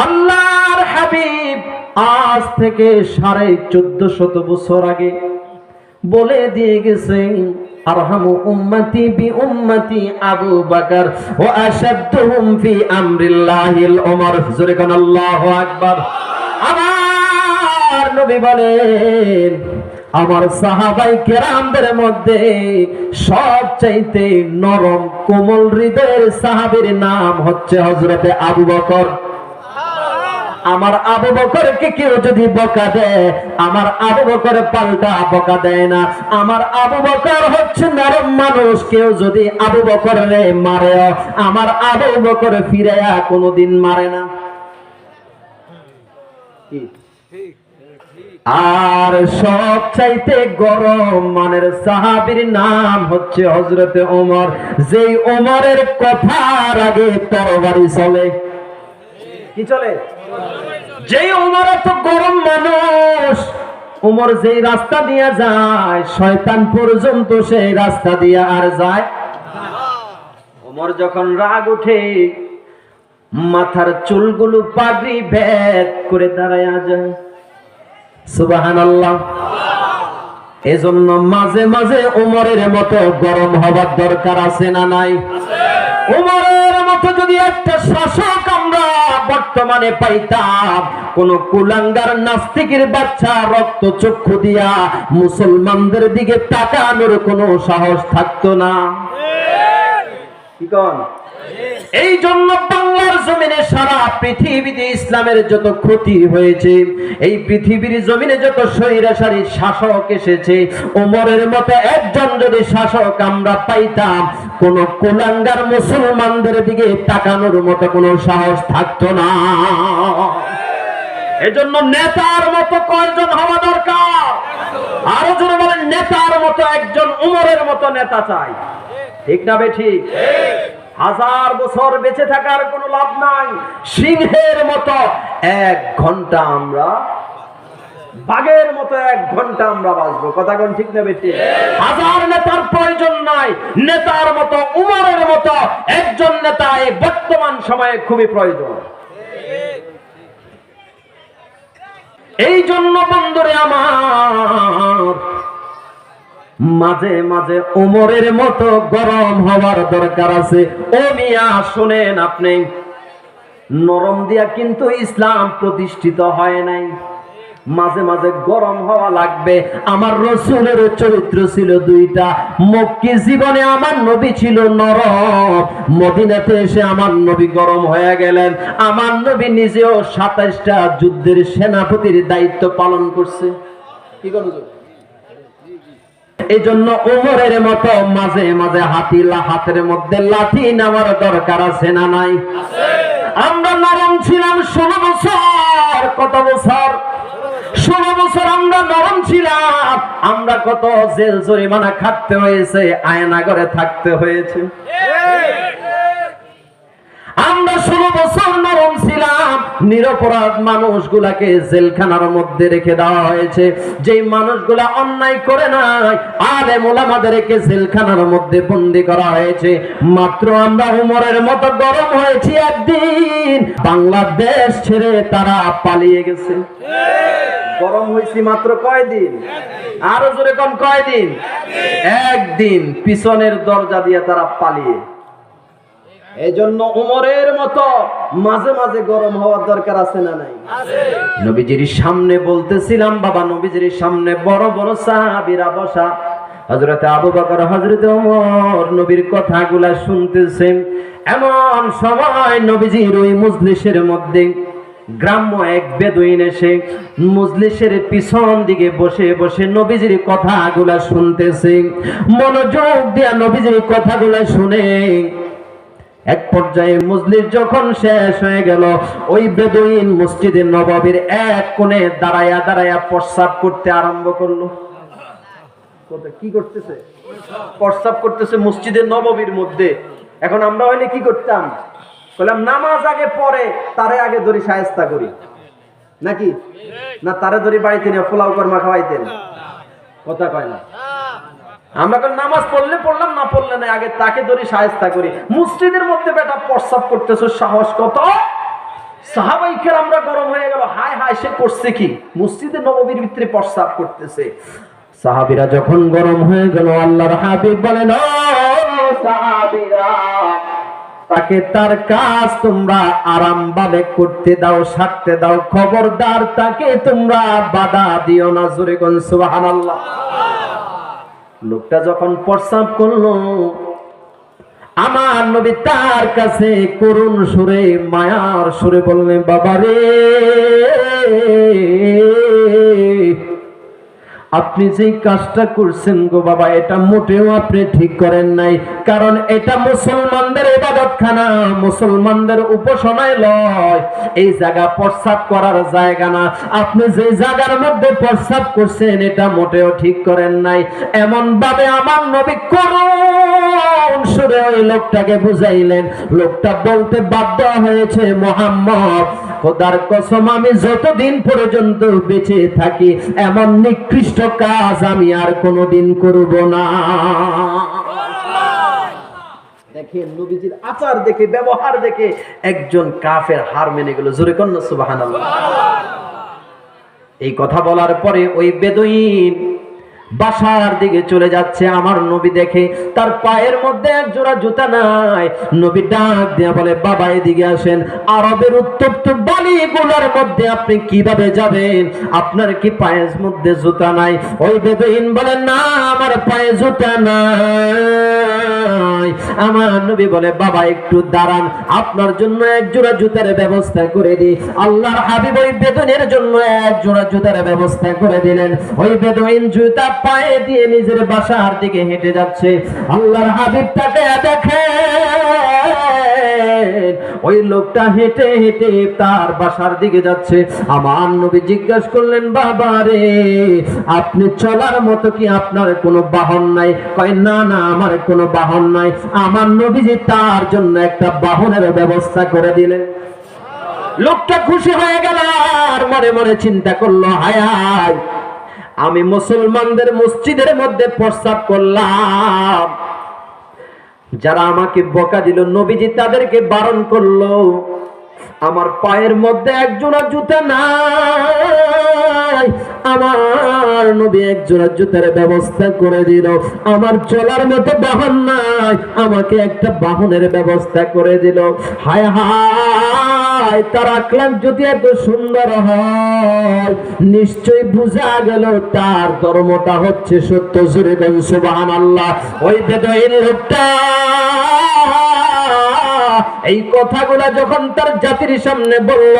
আল্লাহর হাবিব আজ থেকে 1450 বছর আগে বলে দিয়ে গেছেন, আরহামু উম্মতি বি উম্মতি আবু বকর ওয়া আশাদ্দুহুম ফি আমরিল্লাহিল উমর। জোরে কোন আল্লাহু আকবার। আমার নবী বলেন, আমার সাহাবাই কেরামদের মধ্যে সবচাইতে নরম কোমল হৃদয়ের সাহাবীর নাম হচ্ছে হযরতে আবু বকর। আমার আবু বকরকে কেউ যদি বকা দেয়, আমার আবু বকর পাল্টা বকা দেয় না। আমার আবু বকর হচ্ছে নরম মানুষ। কেউ যদি আবু বকরে মারে, আমার আবু বকর ফিরায়া কোনোদিন মারে না। আর সবচাইতে গরম মানের সাহাবীর নাম হচ্ছে হযরতে ওমর। যেই ওমরের কথার আগে তরবারি চলে। কি চলে? যেই ওমর এত গরম মানুষ, ওমর যেই রাস্তা দিয়ে যায় শয়তান পর্যন্ত সেই রাস্তা দিয়ে আর যায়। ওমর যখন রাগ উঠে মাথার চুলগুলো পাগড়ি ভেদ করে দাঁড়ায় যায়। সুবহানাল্লাহ। এজন্য মাঝে মাঝে ওমরের মতো গরম হবার দরকার আছে না নাই? ওমরের মতো যদি একটা শাসক আমরা বর্তমানে পাইতাম, কোন কুলাঙ্গার নাস্তিকের বাচ্চা রক্ত চক্ষু দিয়া মুসলমানদের দিকে তাকানোর কোনো সাহস থাকতো না। কি কোন? এই জন্য বাংলার জমিনে সারা পৃথিবীতে ইসলামের যত ক্ষতি হয়েছে, এই পৃথিবীর জমিনে যত স্বৈরাচারী শাসক এসেছে, ওমরের মতো একজন যদি শাসক আমরা পাইতাম, কোন কুলাঙ্গার মুসলমানদের দিকে তাকানোর মতো কোনো সাহস থাকতো না। এজন্য নেতার মতো কয়জন হওয়া দরকার? আরো জোরে বলেন, নেতার মতো একজন ওমরের মতো নেতা চাই। ঠিক না বেঠিক? হাজার বছর বেঁচে থাকার কোনো লাভ নাই। সিংহের মতো 1 ঘন্টা আমরা, বাঘের মতো 1 ঘন্টা আমরা বাঁচবো। কথা কোন ঠিক না বেঠিক? হাজার নেতার প্রয়োজন নাই। নেতার মতো উমরের মতো একজন নেতা এই বর্তমান সময়ে খুবই প্রয়োজন। এই জন্য বন্ধুরে আমার, মাঝে মাঝে ওমরের মতো গরম হওয়ার দরকার আছে। ও মিয়া শুনেন, আপনি নরম দিয়া কিন্তু ইসলাম প্রতিষ্ঠিত হয় নাই। মাঝে মাঝে গরম হওয়া লাগবে। আমার রাসূলের চরিত্র ছিল 2টা। মক্কি জীবনে আমার নবী ছিল নরম, মদিনাতে এসে আমার নবী গরম হয়ে গেলেন। আমার নবী নিজেও 27টা যুদ্ধের সেনাপতির দায়িত্ব পালন করছে। কি করছে? এই জন্য ওমরের মতো মাঝে মাঝে হাতের মধ্যে লাঠি নেওয়ার দরকার আছে না নাই? আমরা নরম ছিলাম 16 বছর। কত বছর? 16 বছর আমরা নরম ছিলাম। আমরা কত জেল জরিমানা খাটতে হয়েছে, আয়না ঘরে থাকতে হয়েছে। আমরা 16 বছর নরম ছিলাম। নিরপরাধ মানুষগুলাকে জেলখানার মধ্যে রেখে দেওয়া হয়েছে। যেই মানুষগুলা অন্যায় করে নাই, আলেম ওলামাদেরকে জেলখানার মধ্যে বন্দী করা হয়েছে। মাত্র আমরা ওমরের মতো গরম হয়েছি একদিন, বাংলাদেশ ছেড়ে তারা পালিয়ে গেছে। গরম হয়েছি মাত্র কয়দিন? আরো জোরে কোন কয়দিন? একদিন। পিছনের দরজা দিয়ে তারা পালিয়ে। এই জন্য ওমরের মতো মাঝে মাঝে গরম হওয়ার দরকার আছে না নাই? নবীজির সামনে বলতেছিলাম, বাবা নবীজির সামনে বড় বড় সাহাবীরা বসা, হযরতে আবু বকর, হযরতে ওমর নবীর কথাগুলা শুনতেছেন। এমন সময় নবীজির ওই মজলিসের মধ্যে গ্রাম্য এক বেদুইন এসে মজলিসের পিছন দিকে বসে বসে নবীজির কথাগুলা শুনতেছে। মনোযোগ দিয়ে নবীজির কথাগুলা শুনে এক পর্যায়ে মজলিস যখন শেষ হয়ে গেল, ওই বেদুইন মসজিদে নববীর এক কোণে দাঁড়ায়া দাঁড়ায়া প্রস্রাব করতে আরম্ভ করলো। কি করতেছে? প্রস্রাব করতেছে মসজিদে নববীর মধ্যে। এখন আমরা হইলে কি করতাম? বললাম নামাজ আগে পড়ে তারে আগে ধরি শায়েস্তা করি, নাকি না তারে ধরি বাড়িতে নিয়ে পোলাও কর্মা খাওয়াইতেন? কথা কয় না। আমরা নামাজ পড়লে পড়লাম, না পড়লে না, আগে তাকে ধরি শায়েস্তা করি। মসজিদের মধ্যে বেটা প্রস্রাব করতেছ, সাহস কত? সাহাবাই কেরামরা গরম হয়ে গেল, হায় হায় সে করছে কি, মসজিদে নববীর ভিতরে প্রস্রাব করতেছে। সাহাবীরা যখন গরম হয়ে গেল, আল্লাহর হাবিব বলেন, ও সাহাবীরা, তাকে তার কাজ তোমরা আরামভাবে করতে দাও, সারতে দাও, খবরদার তাকে তোমরা বাধা দিও না। জোরে কোন সুবহানাল্লাহ। লোকটা যখন প্রস্রাব করলো, আমার নবী তার কাছে করুণ সুরে, মায়ার সুরে বললেন, বাবা রে, আপনি যে কাজটা করছেন গো বাবা, এটা মোটেও আপনি ঠিক করেন নাই। কারণ এটা মুসলমানদের ইবাদতখানা, মুসলমানদের উপাসনায় লয়, এই জায়গা প্রস্রাব করার জায়গা না। আপনি যে জায়গার মধ্যে প্রস্রাব করছেন এটা মোটেও ঠিক করেন নাই। এমন ভাবে আমার নবী করুণ সুরে ওই লোকটাকে বুঝাইলেন। লোকটা বলতে বাধ্য হয়েছে, মুহাম্মদ, খোদার কসম, আমি যতদিন পর্যন্ত বেঁচে থাকি এমন নিকৃষ্ট কাজ আমি আর কোনোদিন করব না। দেখেন নবীজির আচার দেখে, ব্যবহার দেখে একজন কাফের হার মেনে গেল। জোরে কন্যা সুবহানাল্লাহ। এই কথা বলার পরে ওই বেদুইন বাসার দিকে চলে যাচ্ছে। আমার নবী দেখে তার পায়ের মধ্যে এক জোড়া জুতা নাই। নবী ডাক দিয়া বলে, বাবা এদিকে আসেন, আরবের উত্তপ্ত বালিগুলোর মধ্যে আপনি কিভাবে যাবেন? আপনার কি পায়ের মধ্যে জুতা নাই? ওই বেদুইন বলেন, না, আমার পায়ে জুতা নাই। আমার নবী বলে, বাবা একটু দাঁড়ান, আপনার জন্য এক জোড়া জুতার ব্যবস্থা করে দিই। আল্লাহর হাবিব ওই বেদুইনের জন্য এক জোড়া জুতার ব্যবস্থা করে দিলেন। ওই বেদুইন জুতা পায়ে দিয়ে নিজের বাসার দিকে হেঁটে যাচ্ছে। আল্লাহর হাবিব তাকে দেখে, ওই লোকটা হেঁটে হেঁটে তার বাসার দিকে যাচ্ছে। আমার নবী জিজ্ঞাসা করলেন, বাবা রে, আপনি চলার মতো কি আপনার কোনো বাহন নাই? কয়, না না, আমার কোনো বাহন নাই। আমার নবীজি তার জন্য একটা বাহনের ব্যবস্থা করে দিলেন। লোকটা খুশি হয়ে গেল, আর মনে মনে চিন্তা করলো, হায় হায়, আমি মুসলমানদের মসজিদের মধ্যে প্রস্রাব করলাম, যারা আমাকে বকা দিল, নবীজি তাদেরকে বারণ করলো, আমার পায়ের মধ্যে এক জোড়া জুতা নাই, আমার নবী এক জোড়া জুতার ব্যবস্থা করে দিল। আমার চলার মতো বাহন নাই, আমাকে একটা বাহনের ব্যবস্থা করে দিল। হায় হায়, তার আখলাক যদি এত সুন্দর হয়, নিশ্চয়ই বোঝা গেল তার ধর্মটা হচ্ছে সত্য। জোরে বলেন সুবহানাল্লাহ। ওই বেদুইন লোকটা এই কথাগুলা যখন তার জাতির সামনে বলল,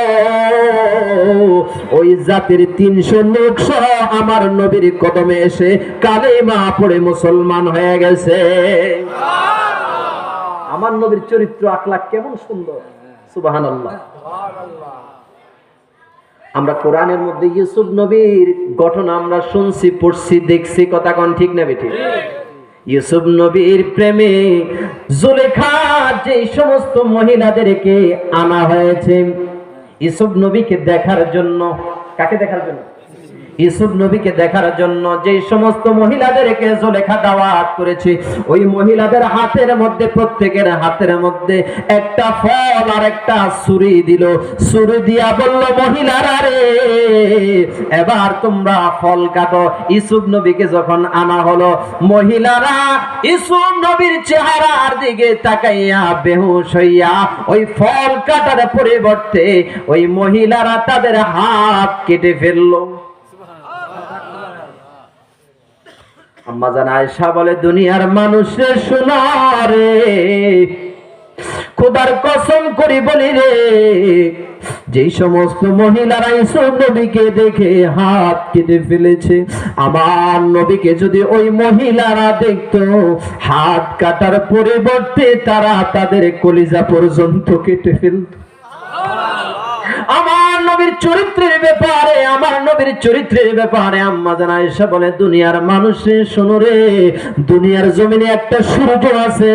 ওই জাতির 300 লোক সহ আমার নবীর কদমে এসে কালেমা পড়ে মুসলমান হয়ে গেছে। আমার নবীর চরিত্র আখলাক কেমন সুন্দর, সুবহানাল্লাহ। আমরা কোরআনের মধ্যে ইউসুফ নবীর ঘটনা আমরা শুনছি, পড়ছি, দেখছি, কথা কোন ঠিক না বেঠিক? ইউসুফ নবীর প্রেমে জুলেখা যে সমস্ত মহিলাদেরকে আনা হয়েছে ইউসুফ নবীকে দেখার জন্য। কাকে দেখার জন্য? ইউসুফ নবীকে দেখার জন্য যে সমস্ত মহিলাদেরকে জুলেখা দাওয়াত করেছে, ওই মহিলাদের হাতের মধ্যে, প্রত্যেকের হাতের মধ্যে একটা ফল আর একটা ছুরি দিল। ছুরি দিয়া বলল, মহিলারা রে, এবার তোমরা ফল কাটো। ইউসুফ নবীকে যখন আনা হলো, মহিলারা ইউসুফ নবীর চেহারার দিকে তাকাইয়া বেহুশ হইয়া ওই ফল কাটার পরিবর্তে ওই মহিলারা তাদের হাত কেটে ফেললো। আম্মা জান আয়েশা বলে, দুনিয়ার মানুষের শোনো রে, খোদার কসম করি বলি রে, যেই সমস্ত মহিলারা ইউসুফ নবীকে দেখে হাত কেটে ফেলেছে, আমার নবীকে যদি ওই মহিলারা দেখতো, হাত কাটার পরিবর্তে তারা তাদের কলিজা পর্যন্ত কেটে ফেলত। আমার নবীর চরিত্রের ব্যাপারে, আমার নবীর চরিত্রের ব্যাপারে আম্মা জান আয়েশা বলে, দুনিয়ার মানুষের শোনো রে, দুনিয়ার জমিনে একটা সূর্য আছে,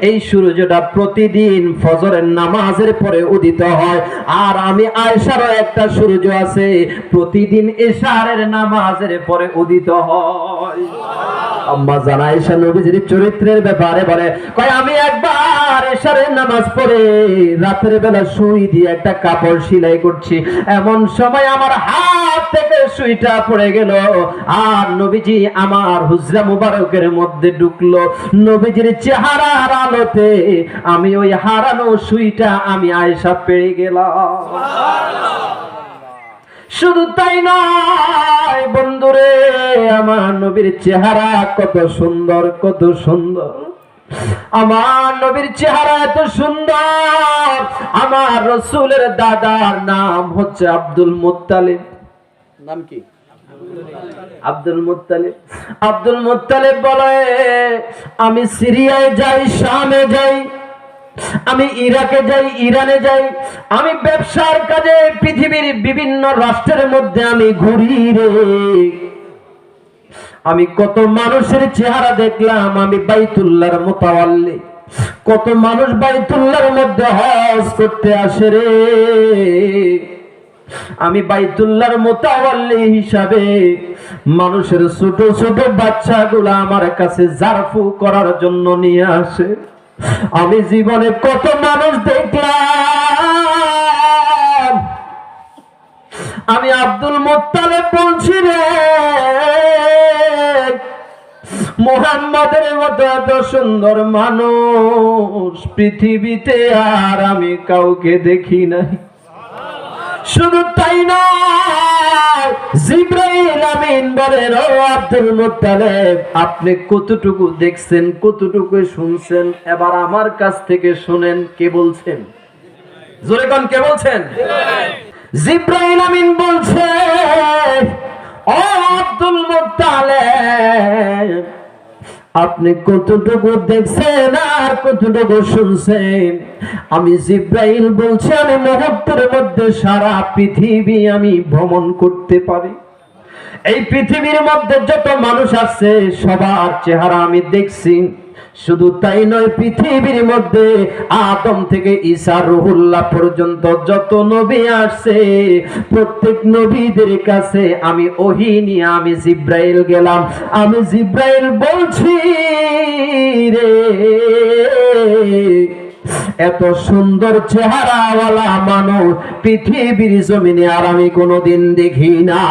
এই সূর্যটা প্রতিদিন ফজরের নামাজের পরে উদিত হয়। আর আমি আয়েশারও একটা সূর্য আছে, প্রতিদিন এশারের নামাজের পরে উদিত হয়। আম্মা জান আয়েশা নবীজির চরিত্রের ব্যাপারে বলে, কয় আমি একবার এশারের নামাজ পড়ে রাতের বেলা সুই দিয়ে একটা কাপড় সেলাই করছি, এমন সময় আমার হাত থেকে সুইটা পড়ে গেল আর নবীজি আমার হুজরা মুবারকের মধ্যে ঢুকলো। নবীজির চেহারার আলোতে আমি ওই হারানো সুইটা আমি আয়েশা পেয়ে গেলাম। শুধু তাই নয় বন্ধুরে, আমার নবীর চেহারা কত সুন্দর, কত সুন্দর। আমার নবীর চেহারা এত সুন্দর, আমার রাসূলের দাদার নাম হচ্ছে আব্দুল মুত্তালিব। নাম কি? Abdul Muttalib. আব্দুল মুত্তালিব বলে, আমি সিরিয়ায় যাই, শামে যাই, আমি ইরাকে যাই, ইরানে যাই, আমি ব্যবসার কাজে পৃথিবীর বিভিন্ন রাষ্ট্রের মধ্যে আমি ঘুরি রে। আমি কত মানুষের চেহারা দেখলাম, আমি বাইতুল্লাহর মুতাওয়াল্লি, কত মানুষ বাইতুল্লাহর মধ্যে হজ করতে আসে রে। আমি বাইতুল্লাহর মুতাওয়াল্লি হিসাবে মানুষের ছোট ছোট বাচ্চাগুলো আমার কাছে জারফু করার জন্য নিয়ে আসে। আমি জীবনে কত মানুষ দেখলাম। আমি আব্দুল মুত্তালিব বলছি রে, মুহাম্মাদের মতো এত সুন্দর মানুষ পৃথিবীতে আর আমি কাউকে দেখি নাই। শুধু তাই নয়, জিবরাইল আমিন বলেন, ও আব্দুল মুত্তালিব, আপনি কতটুকু দেখছেন, কতটুকু শুনছেন, এবার আমার কাছ থেকে শুনেন। কে বলছেন? জোরে কোন কে বলছেন? জিবরাইল আমিন বলছে, ও আব্দুল মুত্তালিব, আপনি কতটুকু দেখছেন আর কতটুকু শুনছেন? আমি জিবরাইল বলছি, আমি মুহূর্তের মধ্যে সারা পৃথিবী আমি ভ্রমণ করতে পারি। এই পৃথিবীর মধ্যে যত মানুষ আছে সবার চেহারা আমি দেখছি। শুধু তাই নয়, পৃথিবীর মধ্যে আদম থেকে ঈসা রুহুল্লাহ পর্যন্ত যত নবী আসছে, প্রত্যেক নবীদের কাছে আমি ওহী নিয়ে আমি জিবরাইল গেলাম। আমি জিবরাইল বলছি রে, এত সুন্দর চেহারাওয়ালা মানুষ পৃথিবীর জমিনে আর আমি কোনোদিন দেখি না।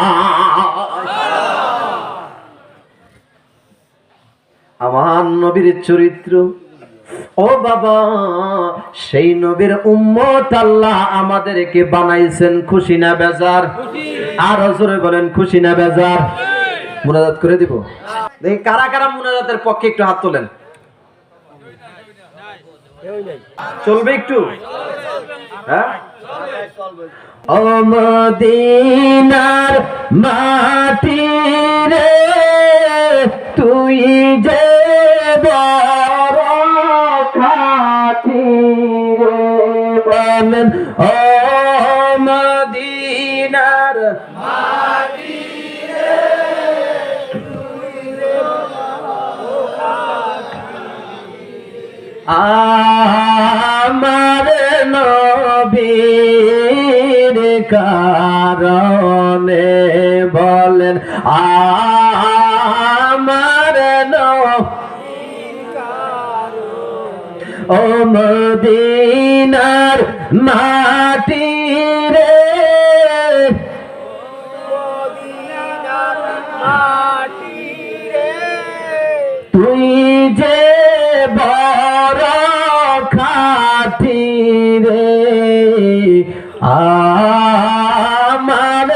আমার নবীর চরিত্র, ও বাবা, সেই নবীর উম্মত আল্লাহ আমাদেরকে বানাইছেন খুশি না বেজার? আর জোরে বলেন, খুশি না বেজার? মুনাজাত করে দিব। দেখি কারা কারা মুনাজাতের পক্ষে একটু হাত তোলেন। চলবে একটু? হ্যাঁ, ও মদিনার মাটি রে, তুই যে বড় খাঁটি রে, বলেন ও মদিনার মাটি রে, তুই যে বড় খাঁটি। আমার নবীর কারণে বলেন, আমার ও মদিনার মাটি রে, তুই যে বড় খাঁটি রে, আমার